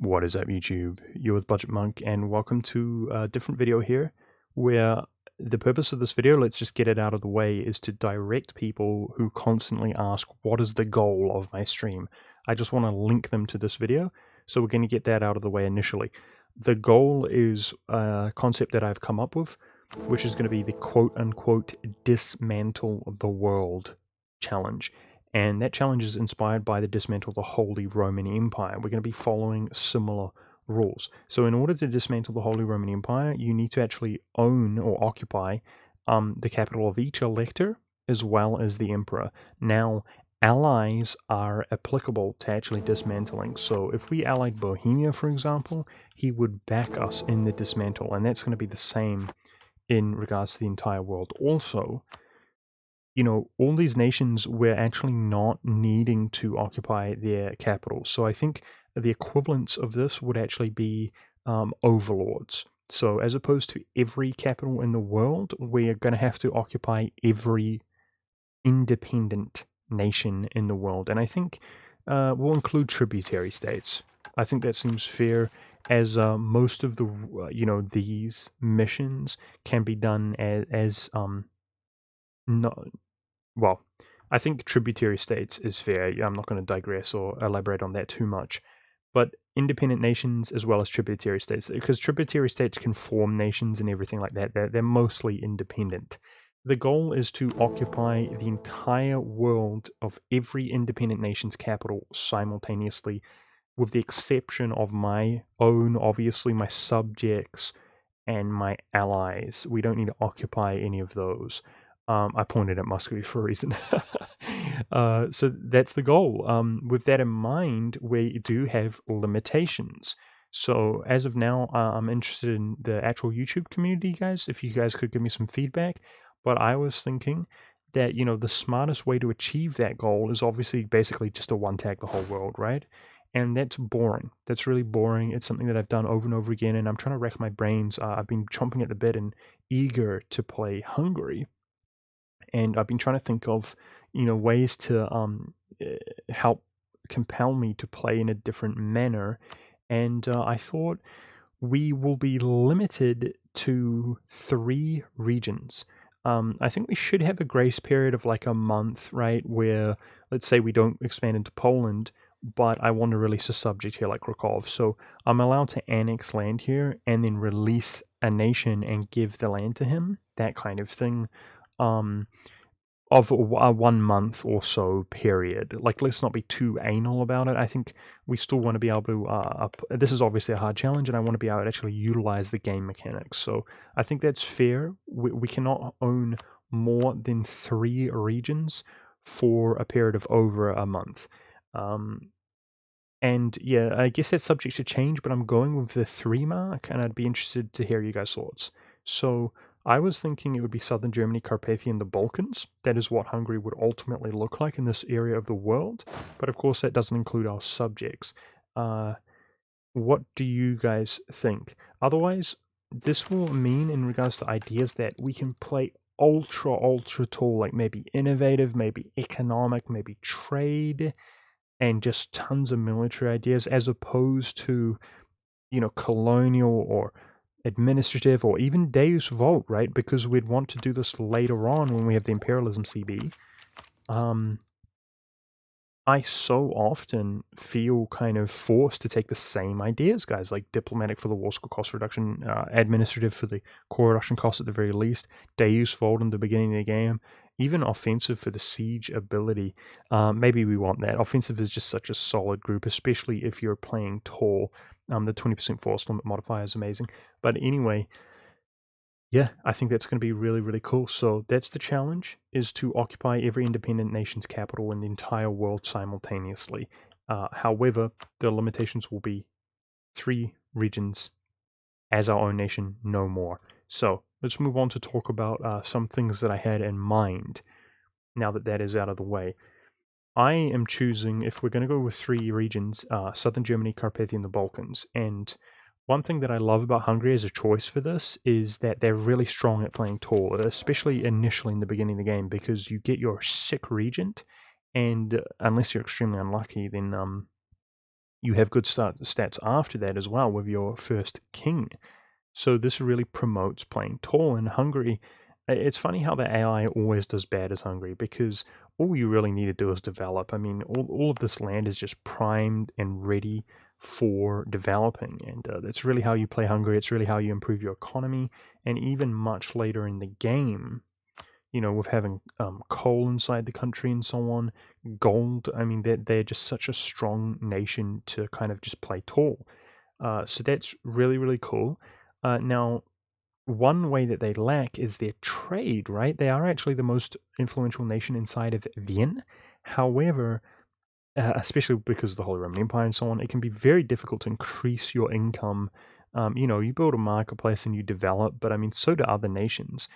What is up, YouTube? You're with Budgetmonk, and welcome to a different video here, where the purpose of this video, let's just get it out of the way, is to direct people who constantly ask, what is the goal of my stream? I just want to link them to this video, so we're going to get that out of the way initially. The goal is a concept that I've come up with, which is going to be the quote-unquote dismantle the world challenge. And that challenge is inspired by the dismantle of the Holy Roman Empire. We're going to be following similar rules. So in order to dismantle the Holy Roman Empire, you need to actually own or occupy the capital of each elector as well as the emperor. Now, allies are applicable to actually dismantling. So if we allied Bohemia, for example, he would back us in the dismantle, and that's going to be the same in regards to the entire world. Also, all these nations were actually not needing to occupy their capitals. So I think the equivalence of this would actually be overlords. So as opposed to every capital in the world, we're going to have to occupy every independent nation in the world. And I think we'll include tributary states. I think that seems fair, as most of the, these missions can be done as no, well, I think tributary states is fair. I'm not going to digress or elaborate on that too much. But independent nations as well as tributary states, because tributary states can form nations and everything like that. They're mostly independent. The goal is to occupy the entire world of every independent nation's capital simultaneously, with the exception of my own, obviously, my subjects and my allies. We don't need to occupy any of those. I pointed at Muscovy for a reason. So that's the goal. With that in mind, we do have limitations. So as of now, I'm interested in the actual YouTube community, guys. If you guys could give me some feedback. But I was thinking that, the smartest way to achieve that goal is obviously basically just to one-tag the whole world, right? And that's boring. That's really boring. It's something that I've done over and over again, and I'm trying to rack my brains. I've been chomping at the bit and eager to play Hungary, and I've been trying to think of, ways to help compel me to play in a different manner. And I thought we will be limited to 3 regions. I think we should have a grace period of like a month, right? Where, let's say, we don't expand into Poland, but I want to release a subject here like Krakow. So I'm allowed to annex land here and then release a nation and give the land to him, that kind of thing. Um, of a 1 month or so period. Like, let's not be too anal about it. I think we still want to be able to, this is obviously a hard challenge, and I want to be able to actually utilize the game mechanics. So I think that's fair. We cannot own more than 3 regions for a period of over a month. And yeah, I guess that's subject to change, but I'm going with the 3 mark, and I'd be interested to hear you guys' thoughts. So I was thinking it would be southern Germany, Carpathia, and the Balkans. That is what Hungary would ultimately look like in this area of the world. But of course, that doesn't include our subjects. What do you guys think? Otherwise, this will mean, in regards to ideas, that we can play ultra tall, like maybe innovative, maybe economic, maybe trade, and just tons of military ideas, as opposed to, colonial or administrative or even Deus Vult, right? Because we'd want to do this later on when we have the Imperialism CB. I so often feel kind of forced to take the same ideas, guys, like diplomatic for the war school cost reduction, administrative for the core Russian cost at the very least, Deus Vult in the beginning of the game, even offensive for the siege ability. Maybe we want that. Offensive is just such a solid group, especially if you're playing tall. The 20% force limit modifier is amazing. But anyway, yeah, I think that's going to be really cool. So that's the challenge, is to occupy every independent nation's capital in the entire world simultaneously. However, the limitations will be 3 regions as our own nation, no more. So let's move on to talk about some things that I had in mind now that that is out of the way. I am choosing, if we're going to go with 3 regions, southern Germany, Carpathia, and the Balkans. And one thing that I love about Hungary as a choice for this is that they're really strong at playing tall, especially initially in the beginning of the game, because you get your sick regent, and unless you're extremely unlucky, then you have good stats after that as well with your first king. So this really promotes playing tall in Hungary. It's funny how the AI always does bad as Hungary, because all you really need to do is develop. I mean, all of this land is just primed and ready for developing, and that's really how you play Hungary. It's really how you improve your economy, and even much later in the game, with having coal inside the country and so on, gold. I mean, they're just such a strong nation to kind of just play tall. So that's really, really cool. Now, one way that they lack is their trade, right? They are actually the most influential nation inside of Vienna. However, especially because of the Holy Roman Empire and so on, it can be very difficult to increase your income. You build a marketplace and you develop, but I mean, so do other nations.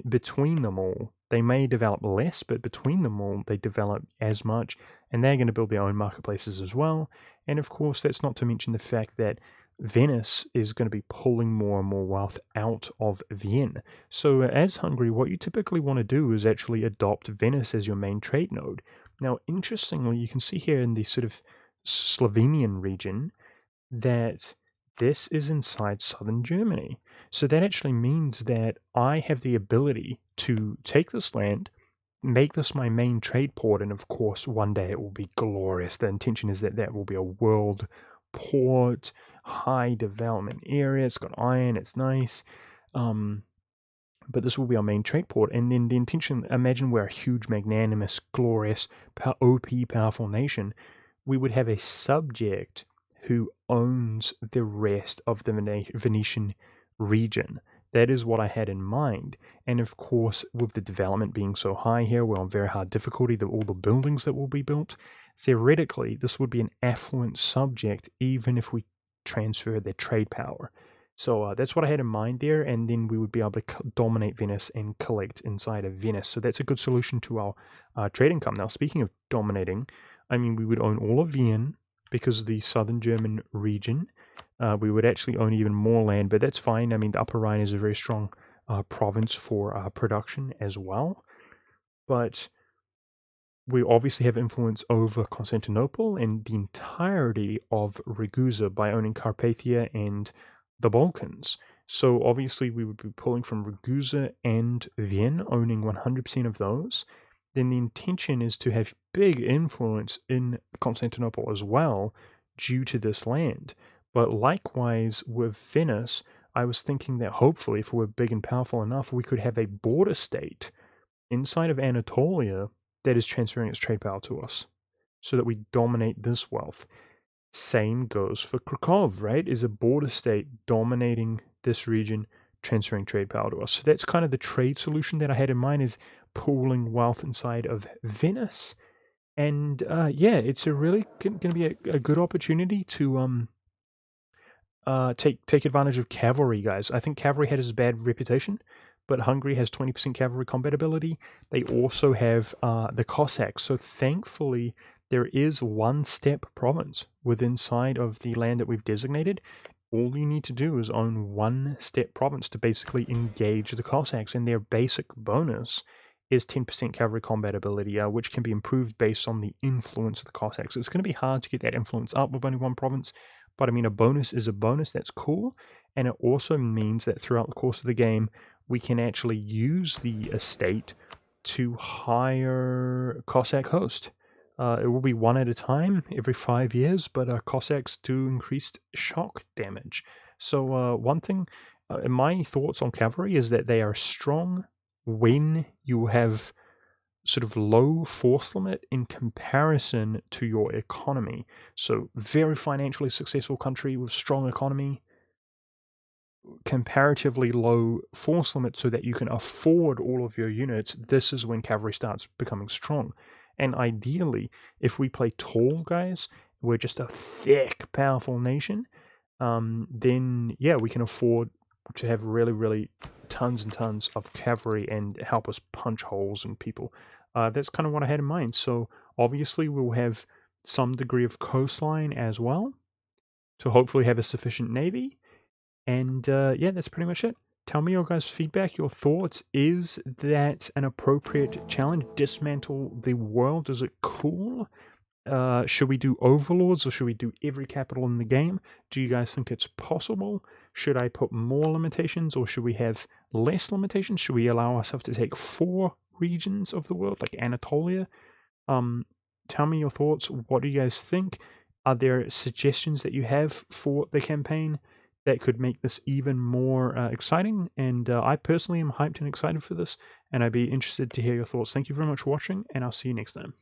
Between them all, they may develop less, but between them all, they develop as much, and they're going to build their own marketplaces as well. And of course, that's not to mention the fact that Venice is going to be pulling more and more wealth out of Vienna. So, as Hungary, what you typically want to do is actually adopt Venice as your main trade node. Now, interestingly, you can see here in the sort of Slovenian region that this is inside southern Germany. So that actually means that I have the ability to take this land, make this my main trade port, and of course, one day it will be glorious. The intention is that that will be a world port, high development area. It's got iron, it's nice. But this will be our main trade port. And then the intention, imagine we're a huge, magnanimous, glorious, OP, powerful nation. We would have a subject who owns the rest of the Venetian region. That is what I had in mind. And of course, with the development being so high here, we're on very hard difficulty, all the buildings that will be built, theoretically, this would be an affluent subject, even if we transfer their trade power. So that's what I had in mind there, and then we would be able to dominate Venice and collect inside of Venice. So that's a good solution to our trade income. Now, speaking of dominating, I mean, we would own all of Vienna because of the southern German region. We would actually own even more land, but that's fine. I mean, the Upper Rhine is a very strong province for production as well. But we obviously have influence over Constantinople and the entirety of Ragusa by owning Carpathia and the Balkans. So obviously we would be pulling from Ragusa and Vienna, owning 100% of those. Then the intention is to have big influence in Constantinople as well due to this land. But likewise with Venice, I was thinking that hopefully if we're big and powerful enough, we could have a border state inside of Anatolia that is transferring its trade power to us so that we dominate this wealth. Same goes for Krakow, right? Is a border state dominating this region, transferring trade power to us. So that's kind of the trade solution that I had in mind, is pooling wealth inside of Venice. And yeah, it's a really going to be a good opportunity to take advantage of cavalry, guys. I think cavalry has a bad reputation, but Hungary has 20% cavalry combat ability. They also have the Cossacks. So thankfully, there is one steppe province within inside of the land that we've designated. All you need to do is own one steppe province to basically engage the Cossacks, and their basic bonus is 10% cavalry combat ability, which can be improved based on the influence of the Cossacks. It's going to be hard to get that influence up with only one province, but I mean, a bonus is a bonus. That's cool. And it also means that throughout the course of the game, we can actually use the estate to hire Cossack host. It will be one at a time every 5 years, but Cossacks do increased shock damage. So one thing, my thoughts on cavalry is that they are strong when you have sort of low force limit in comparison to your economy. So very financially successful country with strong economy, comparatively low force limit so that you can afford all of your units. This is when cavalry starts becoming strong. And ideally, if we play tall, guys, we're just a thick, powerful nation, then yeah, we can afford to have really, really tons and tons of cavalry and help us punch holes in people. That's kind of what I had in mind. So obviously we'll have some degree of coastline as well to hopefully have a sufficient navy. And yeah, that's pretty much it. Tell me your guys' feedback, your thoughts. Is that an appropriate challenge? Dismantle the world? Is it cool? should we do overlords or should we do every capital in the game? Do you guys think it's possible? Should I put more limitations or should we have less limitations? Should we allow ourselves to take 4 regions of the world, like Anatolia? Tell me your thoughts. What do you guys think? Are there suggestions that you have for the campaign that could make this even more exciting? And I personally am hyped and excited for this, and I'd be interested to hear your thoughts. Thank you very much for watching, and I'll see you next time.